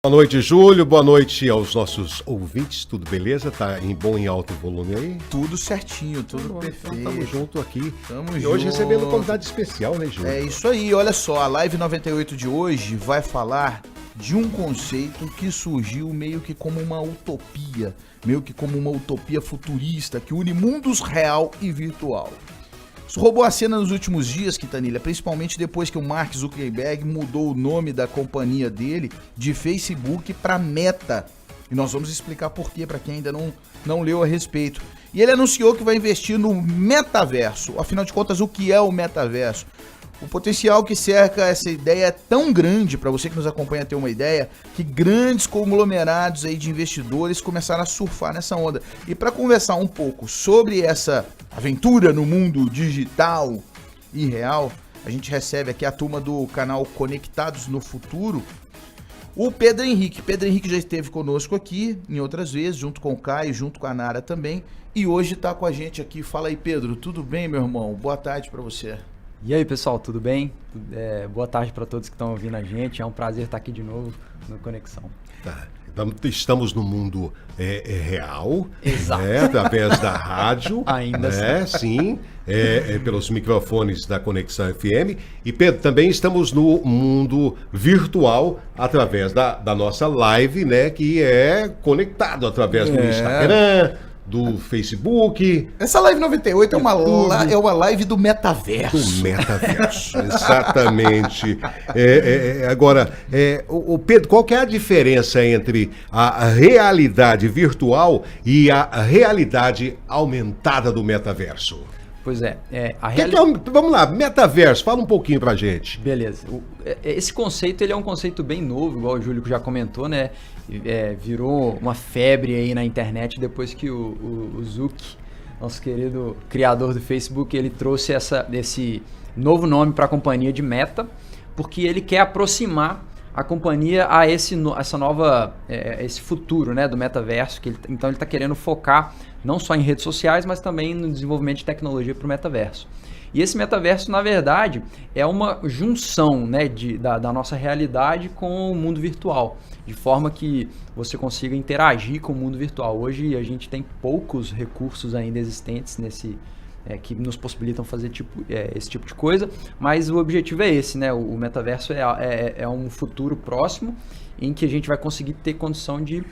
Boa noite, Júlio. Boa noite aos nossos ouvintes. Tudo beleza? Tá em bom e alto volume aí? Tudo certinho, tudo perfeito. Então, tamo junto aqui. Tamo e junto. hoje recebendo um convidado especial, né, Júlio? É isso aí. Olha só, a Live 98 de hoje vai falar de um conceito que surgiu meio que como uma utopia, futurista, que une mundos real e virtual. Isso roubou a cena nos últimos dias, Quintanilha, principalmente depois que o Mark Zuckerberg mudou o nome da companhia dele de Facebook para Meta. E nós vamos explicar por quê, para quem ainda não leu a respeito. E ele anunciou que vai investir no metaverso. Afinal de contas, o que é o metaverso? O potencial que cerca essa ideia é tão grande, para você que nos acompanha ter uma ideia, que grandes conglomerados aí de investidores começaram a surfar nessa onda. E para conversar um pouco sobre essa aventura no mundo digital e real, a gente recebe aqui a turma do canal Conectados no Futuro, o Pedro Henrique. Pedro Henrique já esteve conosco aqui em outras vezes, junto com o Caio, junto com a Nara também, e hoje está com a gente aqui. Fala aí, Pedro, tudo bem, meu irmão? Boa tarde para você. E aí, pessoal, tudo bem? Boa tarde para todos que estão ouvindo a gente. É um prazer estar aqui de novo no Conexão. Tá. Estamos no mundo real, Exato. Através da rádio, Ainda sim, pelos microfones da Conexão FM. E Pedro, também estamos no mundo virtual através da nossa live, né, que é conectado através do Instagram, do Facebook. Essa Live 98 é uma live do metaverso. Do metaverso, exatamente. Agora, o Pedro, qual que é a diferença entre a realidade virtual e a realidade aumentada do metaverso? Pois é. Vamos lá, metaverso, fala um pouquinho pra gente. Beleza. Esse conceito, ele é um conceito bem novo, igual o Júlio já comentou, né? Virou uma febre aí na internet depois que o Zuck, nosso querido criador do Facebook, ele trouxe esse novo nome para a companhia de Meta, porque ele quer aproximar a companhia a esse futuro, né, do metaverso. Então ele está querendo focar não só em redes sociais, mas também no desenvolvimento de tecnologia para o metaverso. E esse metaverso, na verdade, é uma junção, né, da nossa realidade com o mundo virtual, de forma que você consiga interagir com o mundo virtual. Hoje a gente tem poucos recursos ainda existentes que nos possibilitam fazer esse tipo de coisa, mas o objetivo é esse, né? O metaverso é um futuro próximo em que a gente vai conseguir ter condição de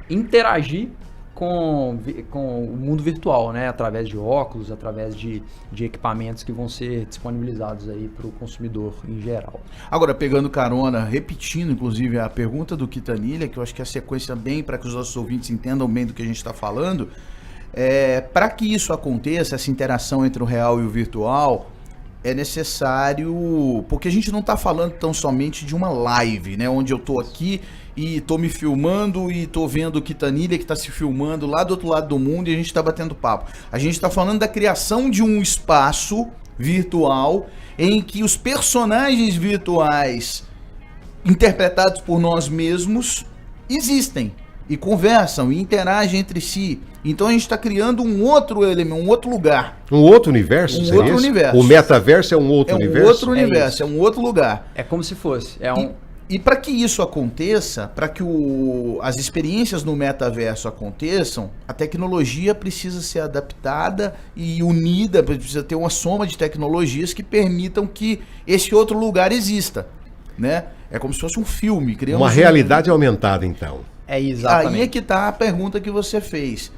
interagir com o mundo virtual, né? Através de óculos, através de equipamentos que vão ser disponibilizados aí para o consumidor em geral. Agora, pegando carona, repetindo inclusive a pergunta do Quintanilha, que eu acho que é a sequência bem para que os nossos ouvintes entendam bem do que a gente está falando, para que isso aconteça, essa interação entre o real e o virtual, é necessário, porque a gente não está falando tão somente de uma live, né, onde eu estou aqui e estou me filmando e estou vendo o Quintanilha que está se filmando lá do outro lado do mundo e a gente está batendo papo. A gente está falando da criação de um espaço virtual em que os personagens virtuais interpretados por nós mesmos existem e conversam e interagem entre si. Então a gente está criando um outro elemento, um outro lugar. Um outro universo? Um outro universo. O metaverso é um outro universo? É um outro universo, é um outro lugar. É como se fosse. E para que isso aconteça, para que as experiências no metaverso aconteçam, a tecnologia precisa ser adaptada e unida, precisa ter uma soma de tecnologias que permitam que esse outro lugar exista, né? É como se fosse um filme. Uma realidade aumentada, então. Exatamente. Aí é que está a pergunta que você fez.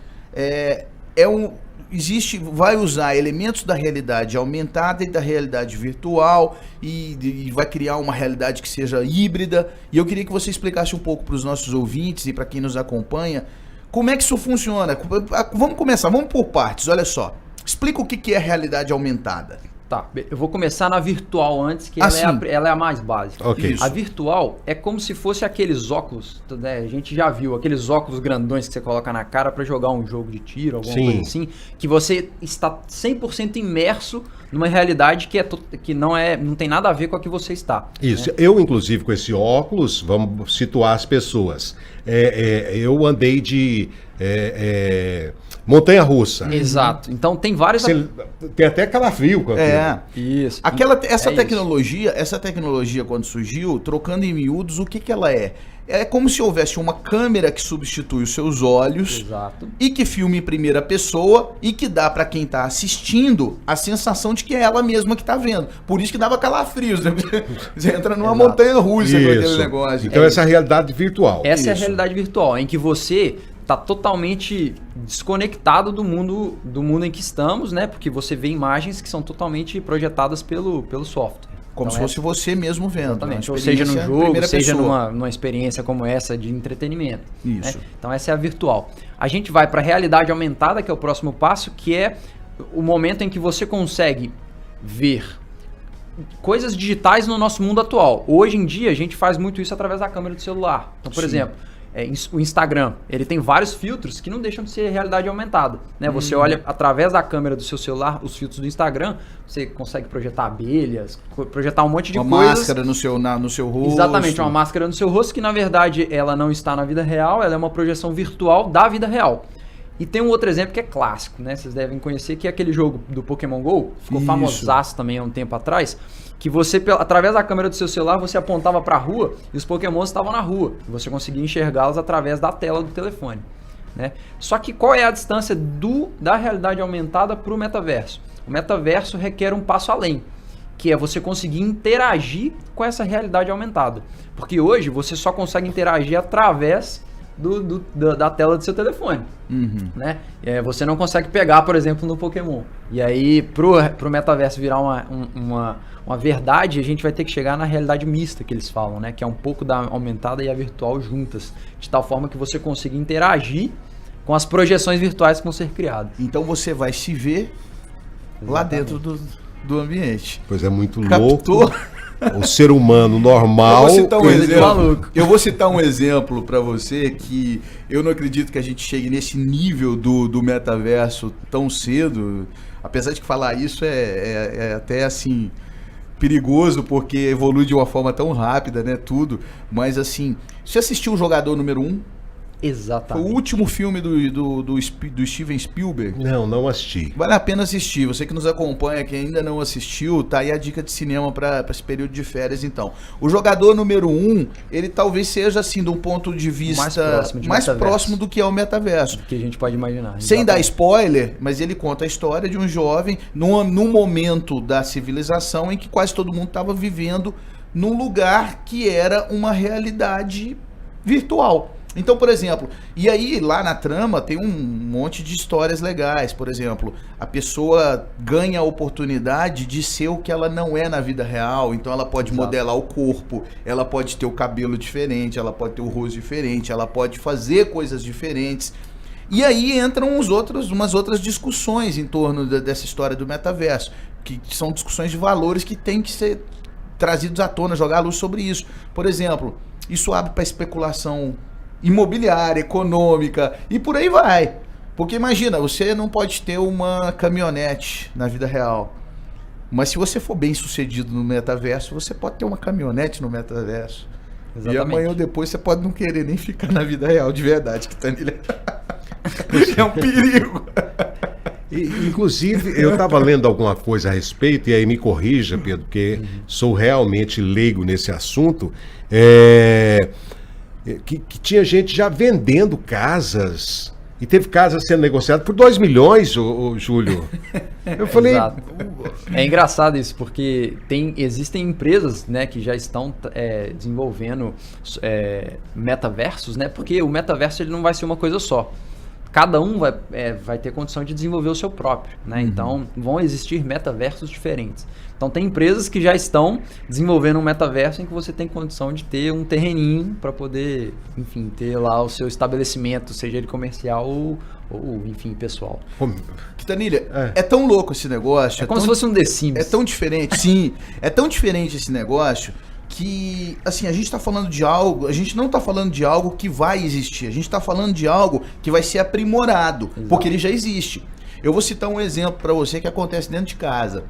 Vai usar elementos da realidade aumentada e da realidade virtual e vai criar uma realidade que seja híbrida. E eu queria que você explicasse um pouco para os nossos ouvintes e para quem nos acompanha como é que isso funciona. Vamos começar, vamos por partes, olha só. Explica o que é realidade aumentada. Tá, eu vou começar na virtual antes, que ela é a mais básica. Okay. A virtual é como se fosse aqueles óculos, né? A gente já viu, aqueles óculos grandões que você coloca na cara para jogar um jogo de tiro, alguma coisa assim, que você está 100% imerso numa realidade que não tem nada a ver com a que você está. Isso, né? Eu inclusive com esse óculos, vamos situar as pessoas, eu andei de montanha-russa. Exato. Então tem vários... Tem até calafrio com aquilo. Isso. Essa tecnologia quando surgiu, trocando em miúdos, o que ela é? É como se houvesse uma câmera que substitui os seus olhos. Exato. E que filme em primeira pessoa e que dá pra quem tá assistindo a sensação de que é ela mesma que tá vendo. Por isso que dava calafrios, né? Você entra numa montanha-russa com aquele negócio. Então essa é a realidade virtual. Essa é a realidade virtual, em que você tá totalmente desconectado do mundo em que estamos, né? Porque você vê imagens que são totalmente projetadas pelo software. Como então, se fosse você mesmo vendo. Exatamente. Ou seja num jogo, seja numa experiência como essa de entretenimento. Isso. Né? Então essa é a virtual. A gente vai para a realidade aumentada, que é o próximo passo, que é o momento em que você consegue ver coisas digitais no nosso mundo atual. Hoje em dia a gente faz muito isso através da câmera do celular. Então, por exemplo, o Instagram, ele tem vários filtros que não deixam de ser realidade aumentada, né? Você olha através da câmera do seu celular, os filtros do Instagram, você consegue projetar abelhas, projetar um monte de coisas. Uma máscara no seu rosto. Exatamente, uma máscara no seu rosto que na verdade ela não está na vida real, ela é uma projeção virtual da vida real. E tem um outro exemplo que é clássico, né? Vocês devem conhecer, que é aquele jogo do Pokémon GO, ficou famosaço também há um tempo atrás, que você, através da câmera do seu celular, você apontava para a rua e os Pokémons estavam na rua. E você conseguia enxergá-los através da tela do telefone, né? Só que qual é a distância da realidade aumentada para o metaverso? O metaverso requer um passo além, que é você conseguir interagir com essa realidade aumentada. Porque hoje você só consegue interagir através da tela do seu telefone, né? Você não consegue pegar, por exemplo, no Pokémon. E aí, pro metaverso virar uma verdade, a gente vai ter que chegar na realidade mista que eles falam, né? Que é um pouco da aumentada e a virtual juntas, de tal forma que você consiga interagir com as projeções virtuais que vão ser criadas. Então você vai se ver lá dentro do ambiente. Pois é, muito louco. O ser humano normal. Eu vou citar um exemplo para você que eu não acredito que a gente chegue nesse nível do metaverso tão cedo. Apesar de que falar isso é até assim perigoso, porque evolui de uma forma tão rápida, né? Tudo. Mas assim, você assistiu o Jogador número 1? Exatamente. Foi o último filme do Steven Spielberg. Não assisti. Vale a pena assistir. Você que nos acompanha, que ainda não assistiu, tá aí a dica de cinema para esse período de férias, então. O Jogador número 1, ele talvez seja, assim, de um ponto de vista mais próximo do que é o metaverso. Do que a gente pode imaginar. Sem dar spoiler, mas ele conta a história de um jovem num momento da civilização em que quase todo mundo estava vivendo num lugar que era uma realidade virtual. Então, por exemplo, e aí lá na trama tem um monte de histórias legais. Por exemplo, a pessoa ganha a oportunidade de ser o que ela não é na vida real. Então ela pode modelar o corpo, ela pode ter o cabelo diferente, ela pode ter o rosto diferente, ela pode fazer coisas diferentes. E aí entram umas outras discussões em torno dessa história do metaverso, que são discussões de valores que têm que ser trazidos à tona, jogar a luz sobre isso. Por exemplo, isso abre para especulação imobiliária, econômica e por aí vai. Porque imagina, você não pode ter uma caminhonete na vida real, mas se você for bem sucedido no metaverso, você pode ter uma caminhonete no metaverso. Exatamente. E amanhã ou depois você pode não querer nem ficar na vida real de verdade, que Tanilha. É um perigo. Inclusive, eu estava lendo alguma coisa a respeito, e aí me corrija, Pedro, porque sou realmente leigo nesse assunto, que tinha gente já vendendo casas, e teve casas sendo negociadas por 2 milhões, ô Júlio. Eu falei... Exato. É engraçado isso, porque existem empresas, né, que já estão desenvolvendo metaversos, né, porque o metaverso ele não vai ser uma coisa só. Cada um vai ter condição de desenvolver o seu próprio, né? Então, vão existir metaversos diferentes. Então, tem empresas que já estão desenvolvendo um metaverso em que você tem condição de ter um terreninho para poder, enfim, ter lá o seu estabelecimento, seja ele comercial ou enfim, pessoal. Quintanilha, é tão louco esse negócio. É como se fosse um The Sims. É tão diferente, sim. É tão diferente esse negócio que, assim, a gente tá falando de algo, a gente não tá falando de algo que vai existir, a gente tá falando de algo que vai ser aprimorado, porque ele já existe. Eu vou citar um exemplo para você que acontece dentro de casa.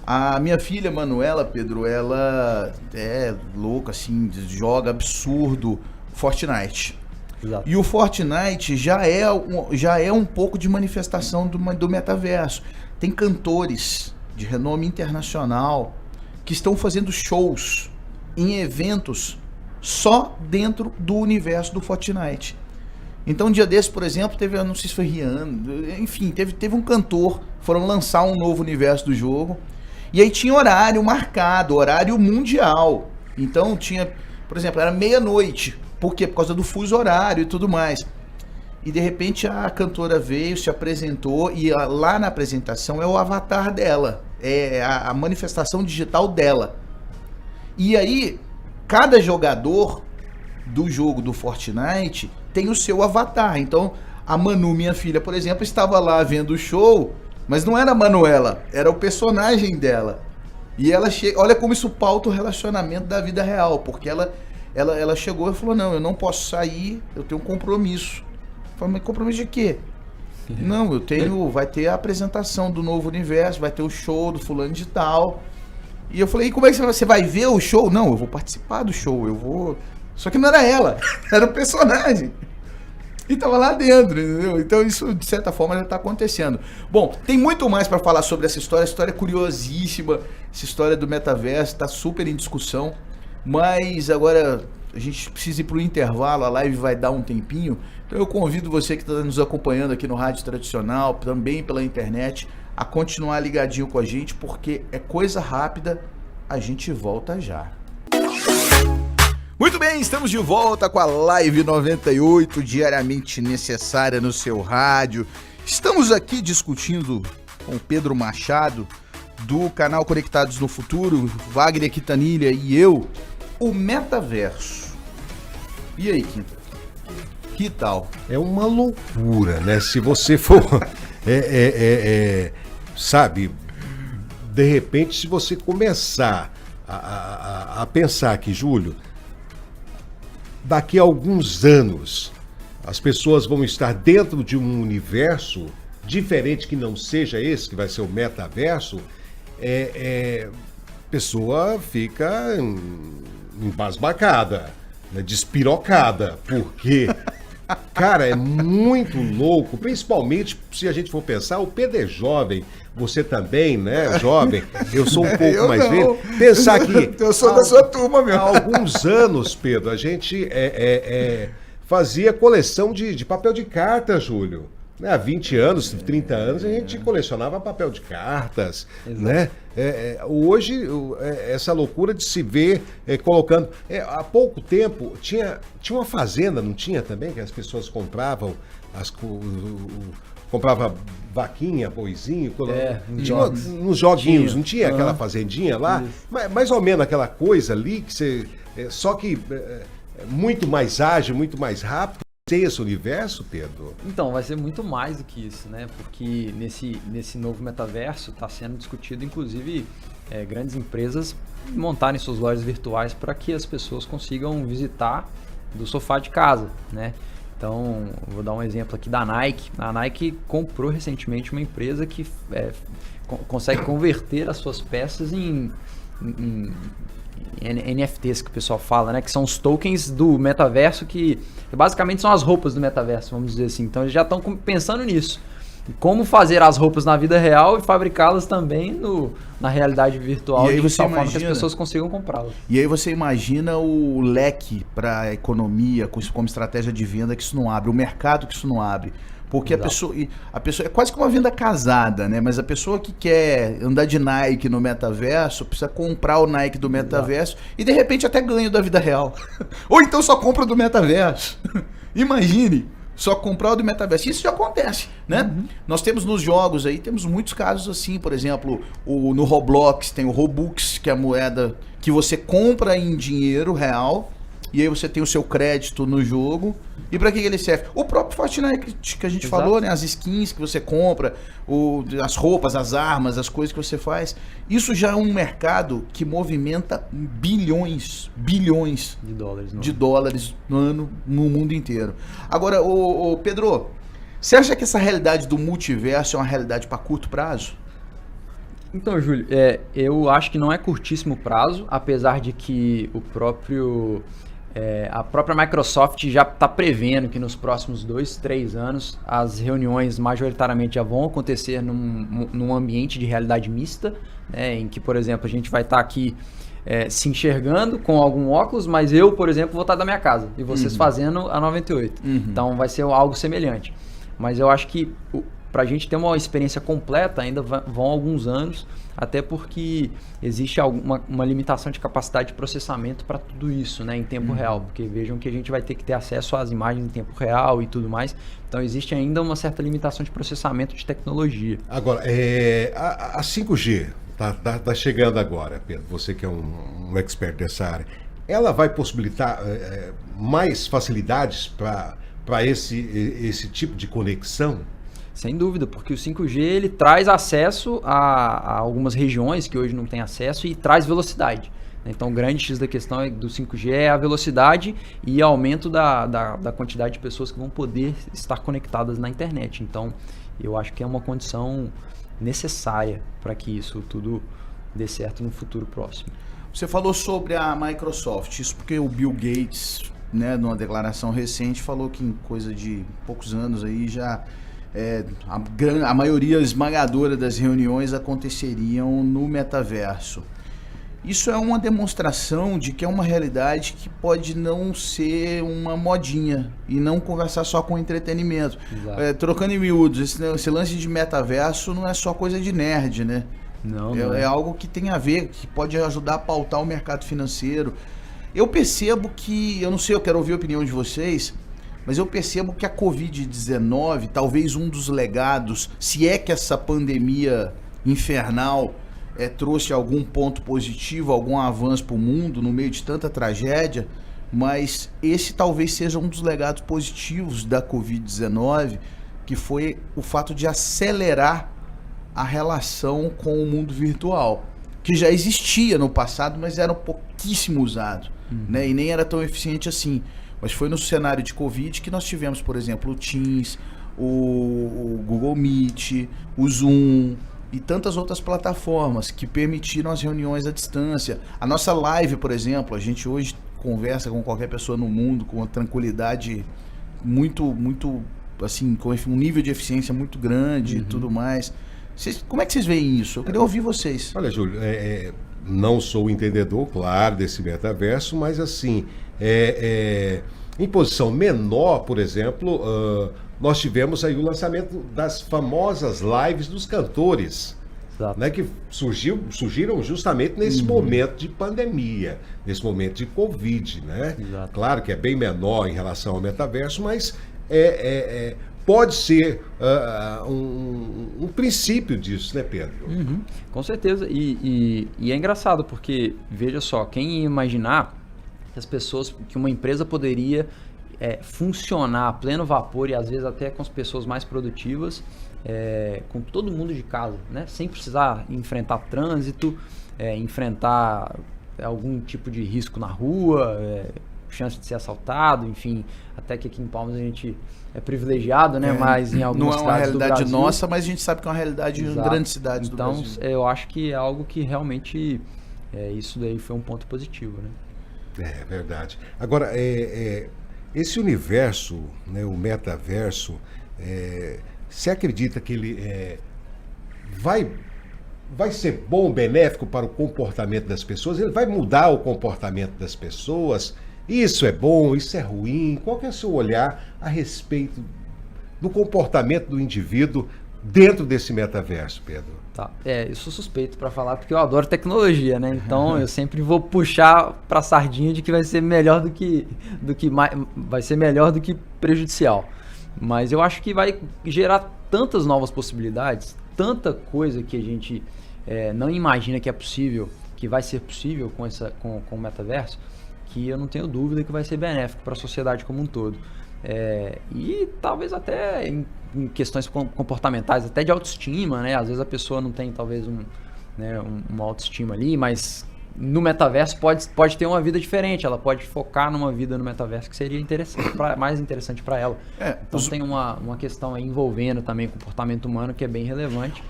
A minha filha, Manuela, Pedro, ela é louca, assim, joga absurdo Fortnite. Exato. E o Fortnite já é um pouco de manifestação do metaverso. Tem cantores de renome internacional que estão fazendo shows em eventos só dentro do universo do Fortnite. Então, um dia desse, por exemplo, teve, não sei se foi Rihanna, enfim, teve um cantor, foram lançar um novo universo do jogo, e aí tinha horário marcado, horário mundial. Então tinha, por exemplo, era meia-noite. Por quê? Por causa do fuso horário e tudo mais. E de repente a cantora veio, se apresentou, e lá na apresentação é o avatar dela, é a manifestação digital dela. E aí, cada jogador do jogo do Fortnite tem o seu avatar. Então, a Manu, minha filha, por exemplo, estava lá vendo o show, mas não era a Manuela, era o personagem dela. E ela chega, olha como isso pauta o relacionamento da vida real, porque ela chegou e falou: não, eu não posso sair, eu tenho um compromisso. Eu falei: mas compromisso de quê? Não, vai ter a apresentação do novo universo, vai ter o show do fulano de tal. E eu falei: e como é que você vai ver o show? Não, eu vou participar do show, eu vou... Só que não era ela, era o personagem. E tava lá dentro, entendeu? Então isso, de certa forma, já tá acontecendo. Bom, tem muito mais para falar sobre essa história. A história é curiosíssima. Essa história do metaverso tá super em discussão. Mas agora a gente precisa ir pro intervalo. A live vai dar um tempinho. Então eu convido você que está nos acompanhando aqui no Rádio Tradicional, também pela internet, a continuar ligadinho com a gente, porque é coisa rápida. A gente volta já. Muito bem, estamos de volta com a Live 98, diariamente necessária no seu rádio. Estamos aqui discutindo com o Pedro Machado, do canal Conectados no Futuro, Wagner Quintanilha e eu, o metaverso. E aí, Quinta? Que tal? É uma loucura, né? Se você for... sabe, de repente, se você começar a pensar que, Júlio, daqui a alguns anos, as pessoas vão estar dentro de um universo diferente que não seja esse, que vai ser o metaverso, a pessoa fica embasbacada, né, despirocada, porque, cara, é muito louco, principalmente se a gente for pensar, o Pedro é jovem, você também, né, jovem, eu sou um pouco mais velho, pensar que... Eu sou da sua turma, meu. Há alguns anos, Pedro, a gente fazia coleção de papel de cartas, Júlio. Né? Há 20 anos, 30 anos, a gente colecionava papel de cartas, né? Hoje, essa loucura de se ver colocando... há pouco tempo, tinha uma fazenda, não tinha também? Que as pessoas compravam comprava vaquinha, boizinho, nos joguinhos, não tinha aquela fazendinha lá? Mais ou menos aquela coisa ali, que você, só que muito mais ágil, muito mais rápido. Tem esse universo, Pedro? Então, vai ser muito mais do que isso, né? Porque nesse novo metaverso está sendo discutido, inclusive, grandes empresas montarem suas lojas virtuais para que as pessoas consigam visitar do sofá de casa, né? Então, vou dar um exemplo aqui da Nike. A Nike comprou recentemente uma empresa que consegue converter as suas peças em NFTs, que o pessoal fala, né? Que são os tokens do metaverso, que basicamente são as roupas do metaverso, vamos dizer assim. Então, eles já estão pensando nisso. Como fazer as roupas na vida real e fabricá-las também na realidade virtual, de tal forma que as pessoas consigam comprá-las. E aí você imagina o leque para a economia, como estratégia de venda, que isso não abre, o mercado que isso não abre. Porque a pessoa é quase que uma venda casada, né? Mas a pessoa que quer andar de Nike no metaverso precisa comprar o Nike do metaverso e de repente até ganha da vida real. Ou então só compra do metaverso. Imagine, só comprar o do metaverso. Isso já acontece, né? Uhum. Nós temos nos jogos aí, temos muitos casos assim, por exemplo, no Roblox tem o Robux, que é a moeda que você compra em dinheiro real. E aí você tem o seu crédito no jogo. E para que ele serve? O próprio Fortnite que a gente falou, né? As skins que você compra, as roupas, as armas, as coisas que você faz. Isso já é um mercado que movimenta bilhões de dólares no ano, no mundo inteiro. Agora, Pedro, você acha que essa realidade do multiverso é uma realidade para curto prazo? Então, Júlio, eu acho que não é curtíssimo prazo, apesar de que o próprio A própria Microsoft já está prevendo que nos próximos 2, 3 anos as reuniões majoritariamente já vão acontecer num ambiente de realidade mista, né, em que, por exemplo, a gente vai estar aqui se enxergando com algum óculos, mas eu, por exemplo, vou estar da minha casa e vocês fazendo a 98. Então vai ser algo semelhante. Mas eu acho que para a gente ter uma experiência completa ainda vão alguns anos, até porque existe uma limitação de capacidade de processamento para tudo isso, né, em tempo real, porque vejam que a gente vai ter que ter acesso às imagens em tempo real e tudo mais, então existe ainda uma certa limitação de processamento de tecnologia. Agora, a 5G tá chegando agora, Pedro, você que é um expert dessa área, ela vai possibilitar mais facilidades para esse tipo de conexão? Sem dúvida, porque o 5G ele traz acesso a algumas regiões que hoje não têm acesso e traz velocidade. Então o grande X da questão do 5G é a velocidade e aumento da quantidade de pessoas que vão poder estar conectadas na internet. Então eu acho que é uma condição necessária para que isso tudo dê certo no futuro próximo. Você falou sobre a Microsoft, isso porque o Bill Gates, né, numa declaração recente, falou que em coisa de poucos anos aí já a maioria esmagadora das reuniões aconteceriam no metaverso. Isso é uma demonstração de que é uma realidade que pode não ser uma modinha e não conversar só com entretenimento. Trocando em miúdos, esse lance de metaverso não é só coisa de nerd, né? Não é algo que tem a ver, que pode ajudar a pautar o mercado financeiro. Eu percebo que, eu não sei, eu quero ouvir a opinião de vocês, mas eu percebo que a Covid-19, talvez um dos legados, se é que essa pandemia infernal trouxe algum ponto positivo, algum avanço para o mundo no meio de tanta tragédia, mas esse talvez seja um dos legados positivos da Covid-19, que foi o fato de acelerar a relação com o mundo virtual, que já existia no passado, mas era pouquíssimo usado, né? E nem era tão eficiente assim. Mas foi no cenário de Covid que nós tivemos, por exemplo, o Teams, o Google Meet, o Zoom e tantas outras plataformas que permitiram as reuniões à distância. A nossa live, por exemplo, a gente hoje conversa com qualquer pessoa no mundo com uma tranquilidade muito, assim, com um nível de eficiência muito grande e tudo mais. Como é que vocês veem isso? Eu queria ouvir vocês. Olha, Júlio, não sou entendedor, claro, desse metaverso, mas assim, em posição menor, por exemplo, nós tivemos aí o lançamento das famosas lives dos cantores, né, que surgiram justamente nesse momento de pandemia, nesse momento de Covid, né? Exato. Claro que é bem menor em relação ao metaverso, mas pode ser um princípio disso, né, Pedro? Com certeza. E é engraçado porque, veja só, quem ia imaginar que uma empresa poderia funcionar a pleno vapor e às vezes até com as pessoas mais produtivas, com todo mundo de casa, né? Sem precisar enfrentar trânsito, enfrentar algum tipo de risco na rua, chance de ser assaltado, enfim, até que aqui em Palmas a gente é privilegiado, né? Mas em algumas cidades do Brasil... Não é uma realidade nossa, mas a gente sabe que é uma realidade em grandes cidades do Brasil. Então, eu acho que é algo que realmente, isso daí foi um ponto positivo, né? É verdade. Agora, esse universo, né, o metaverso, você acredita que ele vai ser bom, benéfico para o comportamento das pessoas? Ele vai mudar o comportamento das pessoas? Isso é bom, isso é ruim? Qual que é o seu olhar a respeito do comportamento do indivíduo dentro desse metaverso, Pedro? Tá. Eu sou suspeito para falar porque eu adoro tecnologia, né? Então eu sempre vou puxar para a sardinha de que vai ser melhor vai ser melhor do que prejudicial. Mas eu acho que vai gerar tantas novas possibilidades, tanta coisa que a gente não imagina que é possível, que vai ser possível com o metaverso, que eu não tenho dúvida que vai ser benéfico para a sociedade como um todo. E talvez até em questões comportamentais, até de autoestima, né? Às vezes a pessoa não tem talvez uma autoestima ali, mas no metaverso pode ter uma vida diferente, ela pode focar numa vida no metaverso que seria mais interessante para ela. Então tem uma questão aí envolvendo também o comportamento humano que é bem relevante,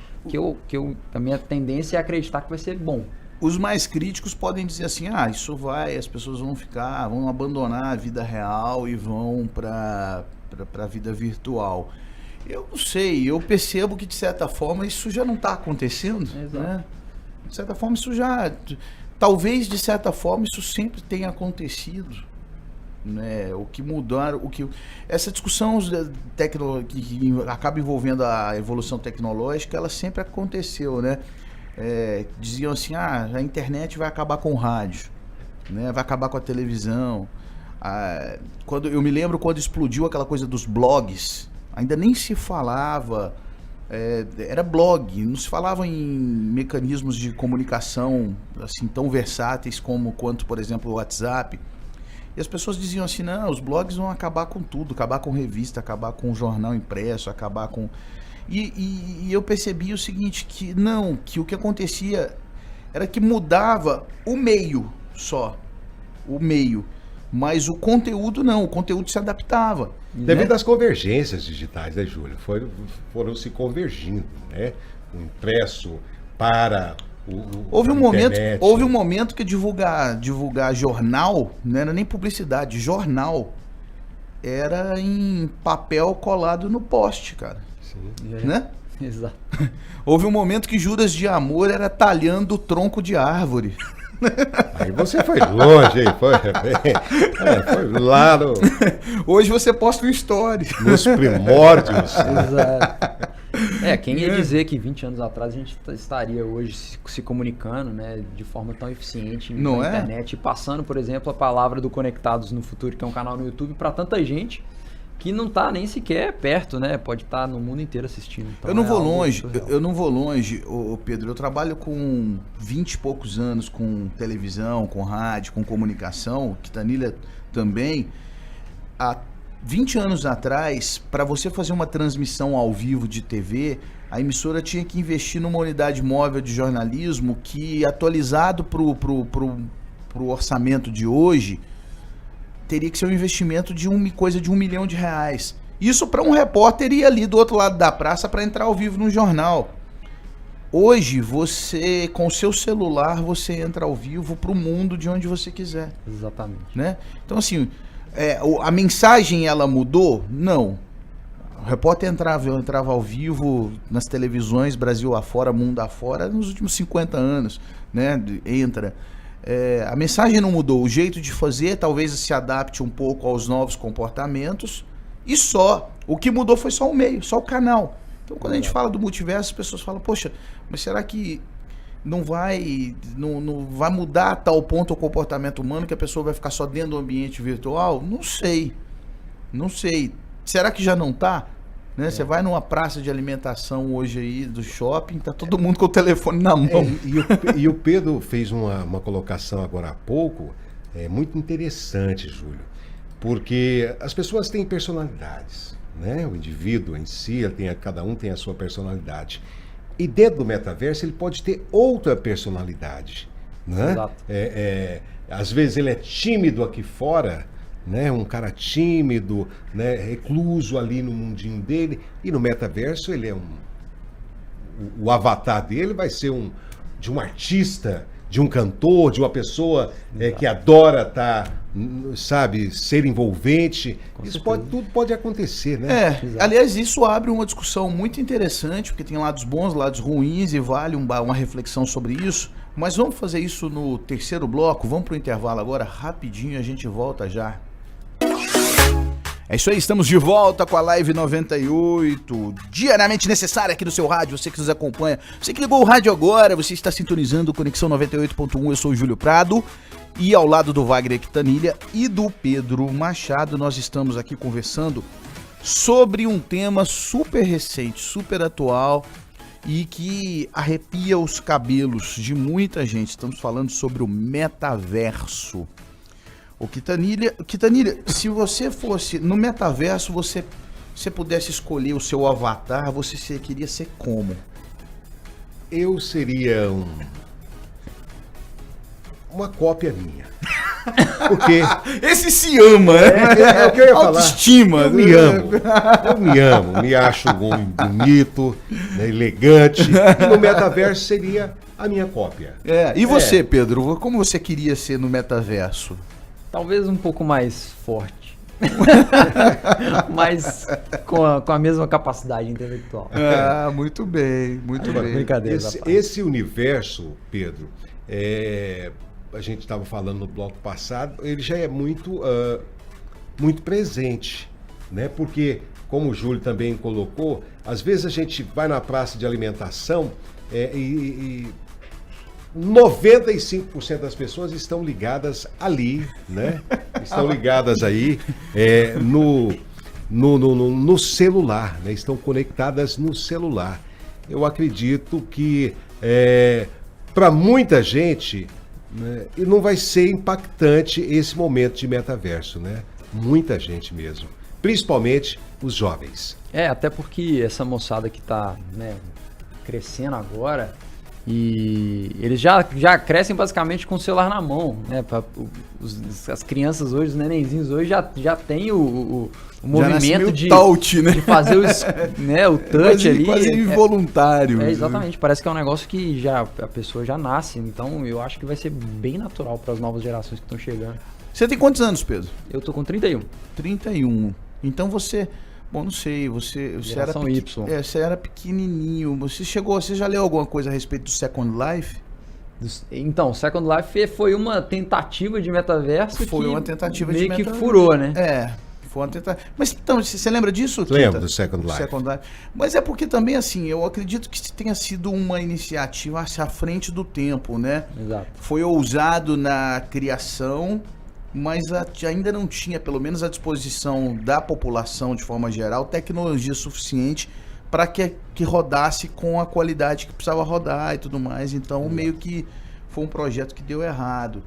a minha tendência é acreditar que vai ser bom. Os mais críticos podem dizer assim, isso as pessoas vão abandonar a vida real e vão para a vida virtual. Eu não sei, eu percebo que de certa forma isso já não está acontecendo, né? De certa forma talvez de certa forma isso sempre tenha acontecido, né? O que mudaram, essa discussão que acaba envolvendo a evolução tecnológica, ela sempre aconteceu, né? Diziam assim, a internet vai acabar com o rádio, né? Vai acabar com a televisão. Eu me lembro quando explodiu aquela coisa dos blogs, ainda nem se falava, era blog, não se falava em mecanismos de comunicação assim tão versáteis quanto, por exemplo, o WhatsApp. E as pessoas diziam assim, não, os blogs vão acabar com tudo, acabar com revista, acabar com jornal impresso, acabar com... E eu percebi o seguinte, que o que acontecia era que mudava o meio só, mas o conteúdo não, o conteúdo se adaptava. Devido às convergências digitais, né, Júlio? Foram se convergindo, né? O impresso para houve um momento que divulgar jornal, não era nem publicidade, jornal era em papel colado no poste, cara. Sim. Né? Exato. Houve um momento que Juras de Amor era talhando o tronco de árvore. Aí você foi longe, hein? Foi lá no... Hoje você posta um story. Nos primórdios. Exato. Quem ia dizer que 20 anos atrás a gente estaria hoje se comunicando, né, de forma tão eficiente na internet e passando, por exemplo, a palavra do Conectados no Futuro, que é um canal no YouTube, para tanta gente que não está nem sequer perto, né? Pode estar no mundo inteiro assistindo. Então eu não vou longe, Pedro. Eu trabalho com 20 e poucos anos com televisão, com rádio, com comunicação, Quintanilha também. Há 20 anos atrás, para você fazer uma transmissão ao vivo de TV, a emissora tinha que investir numa unidade móvel de jornalismo que, atualizado pro orçamento de hoje, teria que ser um investimento de R$1 milhão. Isso para um repórter ir ali do outro lado da praça para entrar ao vivo no jornal. Hoje, você, com o seu celular, você entra ao vivo para o mundo de onde você quiser. Exatamente. Né? Então, assim, a mensagem, ela mudou? Não. O repórter entrava ao vivo nas televisões, Brasil afora, mundo afora, nos últimos 50 anos, né? Entra... a mensagem não mudou, o jeito de fazer talvez se adapte um pouco aos novos comportamentos e só, o que mudou foi só o meio, só o canal. Então quando a gente fala do multiverso, as pessoas falam, poxa, mas será que não vai mudar a tal ponto o comportamento humano que a pessoa vai ficar só dentro do ambiente virtual? Não sei, será que já não está? Né? Você vai numa praça de alimentação hoje aí do shopping, tá todo mundo com o telefone na mão. E o Pedro fez uma colocação agora há pouco, muito interessante, Júlio, porque as pessoas têm personalidades, né? O indivíduo em si, cada um tem a sua personalidade. E dentro do metaverso ele pode ter outra personalidade, né? Exato. Às vezes ele é tímido aqui fora, né, um cara tímido, né, recluso ali no mundinho dele, e no metaverso ele o avatar dele vai ser de um artista, de um cantor, de uma pessoa que adora ser envolvente. Tudo pode acontecer, né? Aliás, isso abre uma discussão muito interessante, porque tem lados bons, lados ruins, e vale uma reflexão sobre isso. Mas vamos fazer isso no terceiro bloco, vamos para o intervalo agora, rapidinho, a gente volta já. É isso aí, estamos de volta com a Live 98, diariamente necessária aqui no seu rádio, você que nos acompanha. Você que ligou o rádio agora, você está sintonizando Conexão 98.1, eu sou o Júlio Prado, e ao lado do Wagner Quintanilha e do Pedro Machado, nós estamos aqui conversando sobre um tema super recente, super atual e que arrepia os cabelos de muita gente. Estamos falando sobre o metaverso. O Quintanilha, se você fosse no metaverso, você pudesse escolher o seu avatar, você queria ser como? Eu seria uma cópia minha. Porque esse se ama, é o que eu ia falar. Autoestima. Eu me amo, me acho um homem bonito, né, elegante. E no metaverso seria a minha cópia. E você, Pedro? Como você queria ser no metaverso? Talvez um pouco mais forte. Mas com a mesma capacidade intelectual. Muito bem, muito bem. Brincadeira. Esse universo, Pedro, a gente estava falando no bloco passado, ele já é muito presente, né? Porque, como o Júlio também colocou, às vezes a gente vai na praça de alimentação e 95% das pessoas estão ligadas ali, né? Estão ligadas aí no celular, né? Estão conectadas no celular. Eu acredito que para muita gente, né, não vai ser impactante esse momento de metaverso, né? Muita gente mesmo, principalmente os jovens. Até porque essa moçada que está, né, crescendo agora, e eles já crescem basicamente com o celular na mão, né? As crianças hoje, os nenenzinhos hoje já tem o movimento de touch, né? De fazer o touch ali. Quase involuntário. Exatamente, parece que é um negócio que a pessoa já nasce, então eu acho que vai ser bem natural para as novas gerações que estão chegando. Você tem quantos anos, Pedro? Eu tô com 31. 31. Então você... Bom, não sei, você era você era pequenininho. Você já leu alguma coisa a respeito do Second Life? Então, Second Life foi uma tentativa de metaverso. Foi uma tentativa de metaverso. Meio que furou, né? Foi uma tentativa. Mas então, você lembra disso? Lembro do Second Life. Mas é porque também, assim, eu acredito que tenha sido uma iniciativa à frente do tempo, né? Exato. Foi ousado na criação, mas ainda não tinha, pelo menos à disposição da população de forma geral, tecnologia suficiente para que rodasse com a qualidade que precisava rodar e tudo mais. Então, meio que foi um projeto que deu errado.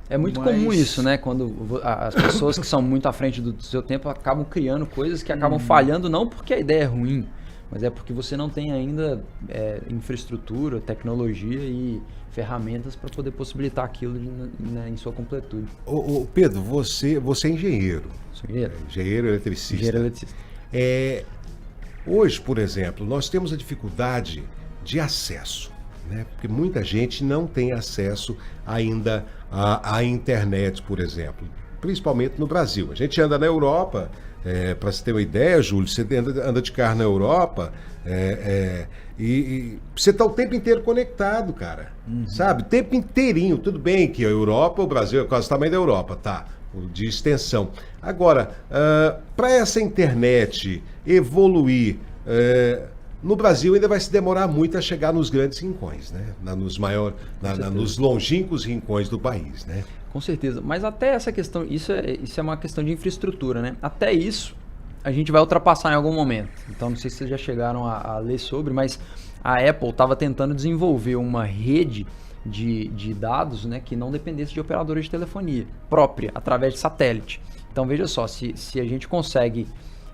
É muito comum isso, né? Quando as pessoas que são muito à frente do seu tempo acabam criando coisas que acabam falhando, não porque a ideia é ruim, mas é porque você não tem ainda infraestrutura, tecnologia e ferramentas para poder possibilitar aquilo em sua completude. Pedro, você é engenheiro. Sou engenheiro. Engenheiro eletricista. Engenheiro eletricista. Hoje, por exemplo, nós temos a dificuldade de acesso, né? Porque muita gente não tem acesso ainda à internet, por exemplo, principalmente no Brasil. A gente anda na Europa, para você ter uma ideia, Júlio, você anda de carro na Europa e você está o tempo inteiro conectado, cara. Sabe? O tempo inteirinho. Tudo bem que a Europa, o Brasil é quase o tamanho da Europa, tá? De extensão. Agora, para essa internet evoluir, no Brasil ainda vai se demorar muito a chegar nos grandes rincões, né? Nos longínquos rincões do país, né? Com certeza. Mas até essa questão, isso é uma questão de infraestrutura, né? Até isso a gente vai ultrapassar em algum momento. Então não sei se vocês já chegaram a ler sobre, mas a Apple estava tentando desenvolver uma rede de dados, né, que não dependesse de operadores de telefonia própria, através de satélite. Então veja só, se a gente consegue,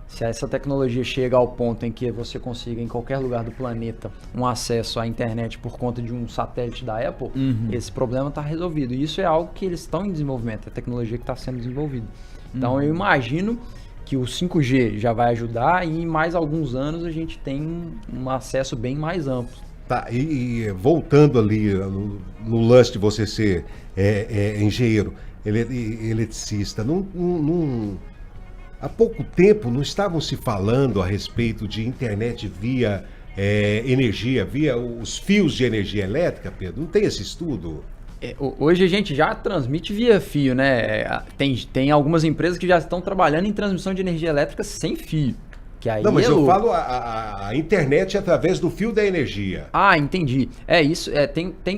se essa tecnologia chega ao ponto em que você consiga em qualquer lugar do planeta um acesso à internet por conta de um satélite da Apple, esse problema está resolvido. E isso é algo que eles estão em desenvolvimento, é a tecnologia que está sendo desenvolvida. Então eu imagino que o 5G já vai ajudar e em mais alguns anos a gente tem um acesso bem mais amplo. Tá, e voltando ali no lance de você ser engenheiro, eletricista, há pouco tempo não estavam se falando a respeito de internet via energia, via os fios de energia elétrica, Pedro? Não tem esse estudo? Hoje a gente já transmite via fio, né? Tem algumas empresas que já estão trabalhando em transmissão de energia elétrica sem fio. Que aí não, mas eu falo a internet através do fio da energia. Ah, entendi. Isso.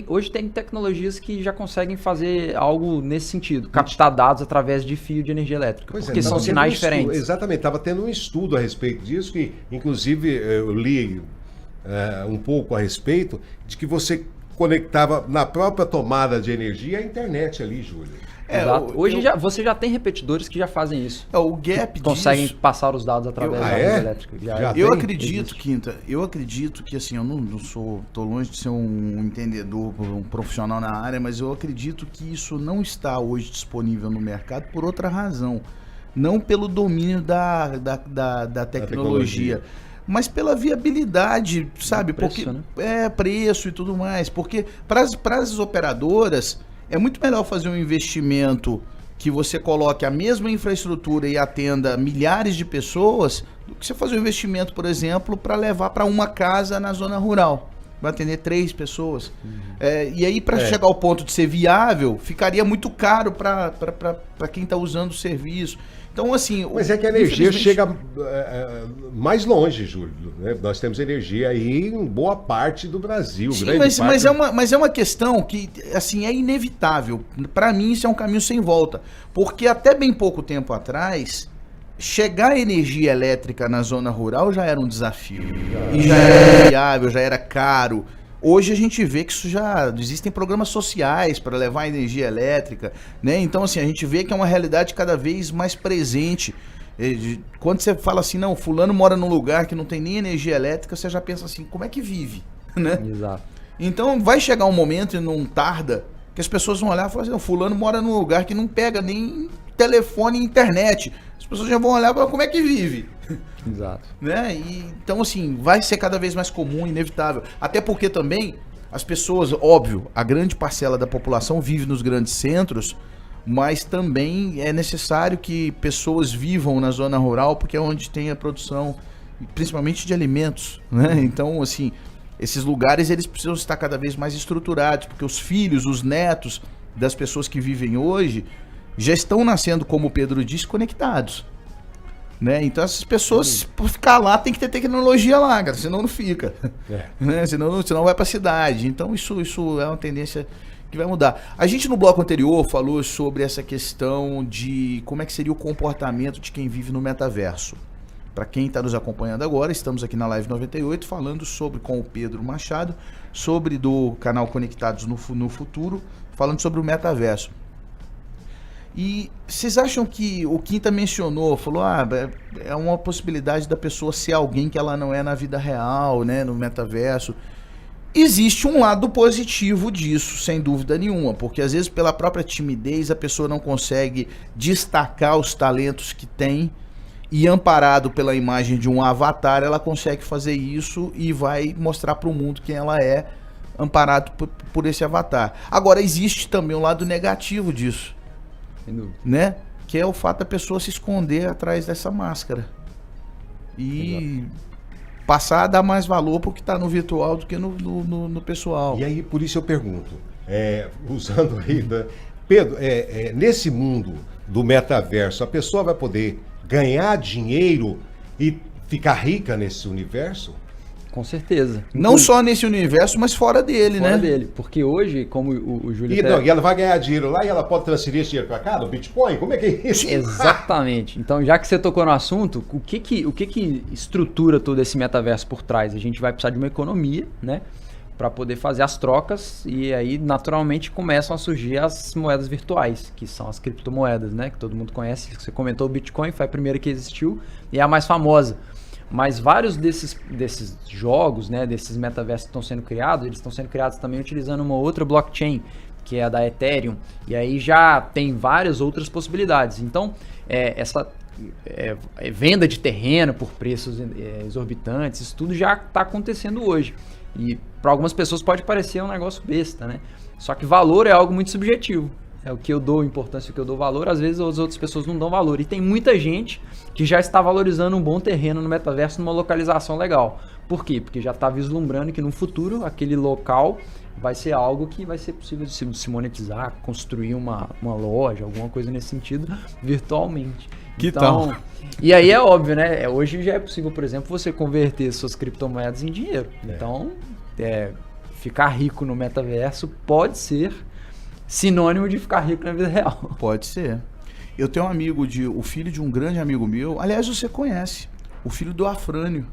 Hoje tem tecnologias que já conseguem fazer algo nesse sentido. Captar dados através de fio de energia elétrica. Porque são sinais diferentes. Exatamente. Estava tendo um estudo a respeito disso, que inclusive eu li um pouco a respeito, de que você conectava na própria tomada de energia a internet ali, Júlio. Hoje você já tem repetidores que já fazem isso. O gap conseguem passar os dados através da rede elétrica. Eu acredito, Quinta, que assim, eu não tô longe de ser um entendedor, um profissional na área, mas eu acredito que isso não está hoje disponível no mercado por outra razão. Não pelo domínio da tecnologia. mas pela viabilidade, sabe? Preço, Porque né? preço e tudo mais. Porque para as operadoras é muito melhor fazer um investimento que você coloque a mesma infraestrutura e atenda milhares de pessoas do que você fazer um investimento, por exemplo, para levar para uma casa na zona rural. Vai atender 3 pessoas. E aí, para chegar ao ponto de ser viável, ficaria muito caro para quem está usando o serviço. Então, assim... Mas é que a energia chega mais longe, Júlio. Né? Nós temos energia aí em boa parte do Brasil. Sim, mas é uma questão que, assim, é inevitável. Para mim, isso é um caminho sem volta. Porque até bem pouco tempo atrás, chegar a energia elétrica na zona rural já era um desafio. E já era viável, já era caro. Hoje a gente vê que isso já... Existem programas sociais para levar energia elétrica, né? Então, assim, a gente vê que é uma realidade cada vez mais presente. Quando você fala assim, não, fulano mora num lugar que não tem nem energia elétrica, você já pensa assim, como é que vive? Né? Exato. Então, vai chegar um momento, e não tarda, que as pessoas vão olhar e falar assim, não, fulano mora num lugar que não pega nem telefone e internet. As pessoas já vão olhar e falar, como é que vive? Exato. Né? Então, assim, vai ser cada vez mais comum, inevitável. Até porque também as pessoas, óbvio, a grande parcela da população vive nos grandes centros, mas também é necessário que pessoas vivam na zona rural, porque é onde tem a produção, principalmente de alimentos, né? Então, assim, esses lugares eles precisam estar cada vez mais estruturados, porque os filhos, os netos das pessoas que vivem hoje já estão nascendo, como o Pedro disse, conectados. Né? Então essas pessoas, por ficar lá, tem que ter tecnologia lá, cara, senão não fica. Né? Senão vai para a cidade. Então isso é uma tendência que vai mudar. A gente no bloco anterior falou sobre essa questão de como é que seria o comportamento de quem vive no metaverso. Para quem está nos acompanhando agora, estamos aqui na Live 98 falando com o Pedro Machado, sobre do canal Conectados no Futuro, falando sobre o metaverso. E vocês acham que o Quinta mencionou, falou, é uma possibilidade da pessoa ser alguém que ela não é na vida real, né, no metaverso. Existe um lado positivo disso, sem dúvida nenhuma, porque às vezes pela própria timidez a pessoa não consegue destacar os talentos que tem e amparado pela imagem de um avatar, ela consegue fazer isso e vai mostrar para o mundo quem ela é, amparado por esse avatar. Agora existe também um lado negativo disso. Né? Que é o fato da pessoa se esconder atrás dessa máscara e passar a dar mais valor pro que está no virtual do que no pessoal. E aí, por isso eu pergunto, usando aí, Pedro, nesse mundo do metaverso, a pessoa vai poder ganhar dinheiro e ficar rica nesse universo? Com certeza. Não só nesse universo, mas fora dele, né? Fora dele. Porque hoje, como o Júlio... E ela vai ganhar dinheiro lá e ela pode transferir esse dinheiro para cá, no Bitcoin? Como é que é isso? Exatamente. Então, já que você tocou no assunto, o que estrutura todo esse metaverso por trás? A gente vai precisar de uma economia, né? Para poder fazer as trocas e aí, naturalmente, começam a surgir as moedas virtuais, que são as criptomoedas, né? Que todo mundo conhece. Você comentou o Bitcoin, foi a primeira que existiu e é a mais famosa. Mas vários desses jogos, né, desses metaversos que estão sendo criados, eles estão sendo criados também utilizando uma outra blockchain, que é a da Ethereum, e aí já tem várias outras possibilidades. Então, essa venda de terreno por preços exorbitantes, isso tudo já está acontecendo hoje. E para algumas pessoas pode parecer um negócio besta, né? Só que valor é algo muito subjetivo. É o que eu dou importância, o que eu dou valor, às vezes as outras pessoas não dão valor. E tem muita gente que já está valorizando um bom terreno no metaverso numa localização legal. Por quê? Porque já está vislumbrando que no futuro aquele local vai ser algo que vai ser possível de se monetizar, construir uma loja, alguma coisa nesse sentido, virtualmente. Que tal? E aí é óbvio, né? Hoje já é possível, por exemplo, você converter suas criptomoedas em dinheiro. Então, ficar rico no metaverso pode ser sinônimo de ficar rico na vida real. Pode ser. Eu tenho um amigo, o filho de um grande amigo meu, aliás, você conhece, o filho do Afrânio,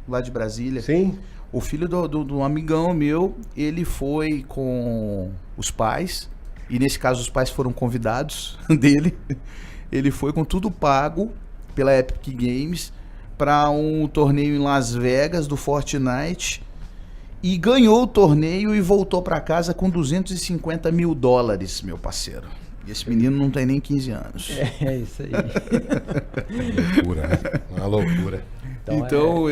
lá de Brasília. Sim. O filho do amigão meu, ele foi com os pais, e nesse caso os pais foram convidados dele, ele foi com tudo pago pela Epic Games para um torneio em Las Vegas do Fortnite, e ganhou o torneio e voltou para casa com $250 mil, meu parceiro. E esse menino não tem nem 15 anos. É isso aí. Loucura, né? Uma loucura. Então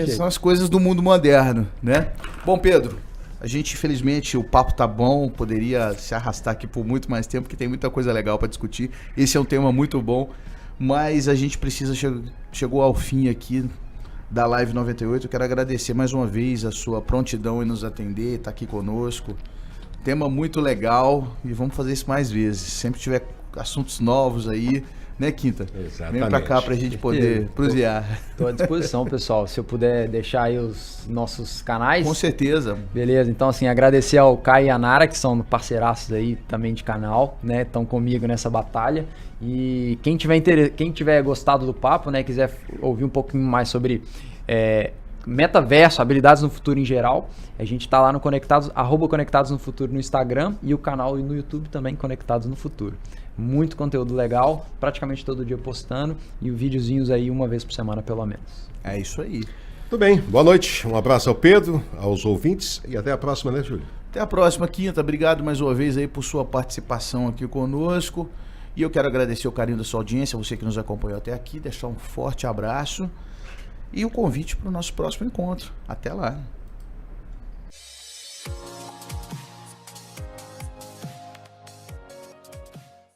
são as coisas do mundo moderno, né? Bom, Pedro, a gente, infelizmente, o papo tá bom, poderia se arrastar aqui por muito mais tempo, porque tem muita coisa legal para discutir. Esse é um tema muito bom, mas a gente precisa, chegou ao fim aqui da Live 98. Eu quero agradecer mais uma vez a sua prontidão em nos atender, tá aqui conosco. Tema muito legal e vamos fazer isso mais vezes. Sempre tiver assuntos novos aí, né, Quinta? Exatamente. Vem pra cá pra gente poder prosear. Estou à disposição, pessoal. Se eu puder deixar aí os nossos canais. Com certeza. Beleza, então assim, agradecer ao Caio e a Nara, que são parceiraços aí também de canal, né? Estão comigo nessa batalha. E quem tiver gostado do papo, né? Quiser ouvir um pouquinho mais sobre metaverso, habilidades no futuro em geral, a gente tá lá no Conectados, @Conectados no Futuro no Instagram e o canal no YouTube também, Conectados no Futuro. Muito conteúdo legal, praticamente todo dia postando e videozinhos aí uma vez por semana pelo menos. É isso aí. Tudo bem, boa noite, um abraço ao Pedro, aos ouvintes e até a próxima, né, Júlio? Até a próxima, Quinta. Obrigado mais uma vez aí por sua participação aqui conosco. E eu quero agradecer o carinho da sua audiência, você que nos acompanhou até aqui, deixar um forte abraço e o convite para o nosso próximo encontro. Até lá.